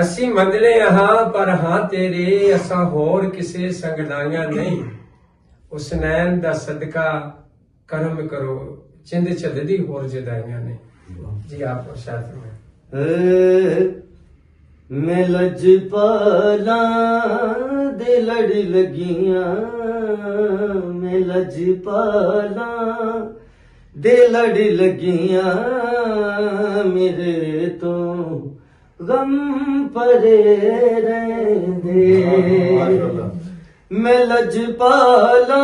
ਅਸੀਂ ਮੰਦਲੇ ਹਾਂ ਪਰ ਹਾਂ ਤੇਰੇ, ਅਸਾਂ ਹੋਰ ਕਿਸੇ ਸੰਗਦਾਈਆਂ ਨਹੀਂ। ਉਸ ਨੈਣ ਦਾ ਸਦਕਾ ਕਰਮ ਕਰੋ, ਚਿੰਦ ਚੱਲਦੀ ਹੋਰ ਜਦਾਈਆਂ ਨੇ। ਜੀ ਆਪ ਸ਼ਾਇਦ में मैं लजपाला दे लड़ लगियां, मैं लजपाला दे लड़ लगियां, मेरे तो गम परे रहंदे। मैं लजपाला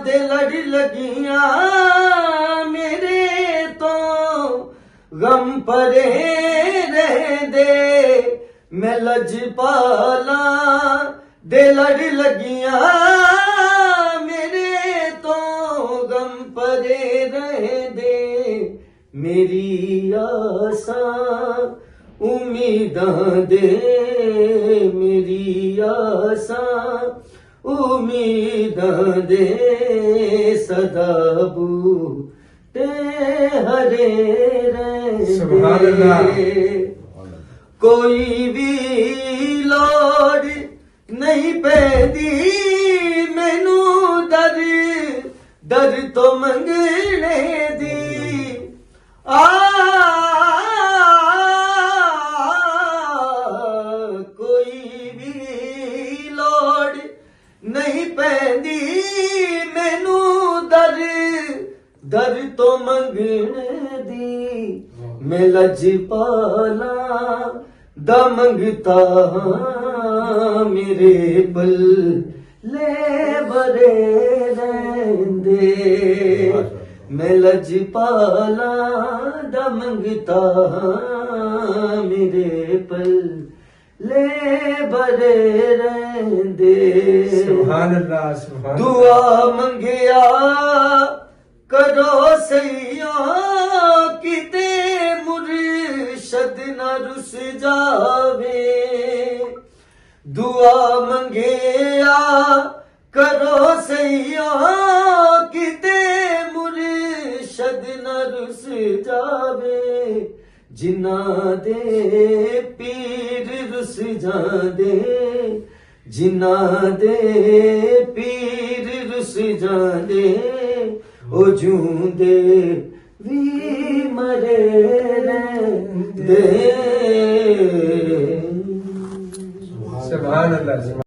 दे लड़ लगियां, मेरे तो गम परे रहंदे। मैं लजपाला दे लड़ लगियां, मेरे तो गम परे रहंदे। मेरी आसा उम्मीदां दे, मेरी आसा उम्मीदां दे, सदा बूटे हरे सुभान अल्लाह। रहंदे। कोई भी लोड़ नहीं पैदी मैनू, दर दर तो मंगने दी। कोई भी लोड़ नहीं पैदी मैनू, दर दर तो मंगने दी। मैं लजपाला दा मंगता हां, मेरे पल ले बरे रहंदे। मैं लजपाला दा मंगता हां, मेरे पल ले बरे रहंदे। सुभान अल्लाह, सुभान दुआ मंगिया करो सैया, किते मुर्शद न रुस जावे। दुआ मंगिया करो सैया, किते मुर्शद न रुस जावे। जिन्ना दे पीर रुस जांदे, जिन्ना दे पीर रुस जांदे, ओ जूंदे वी मरे रहंदे। सुभान अल्लाह।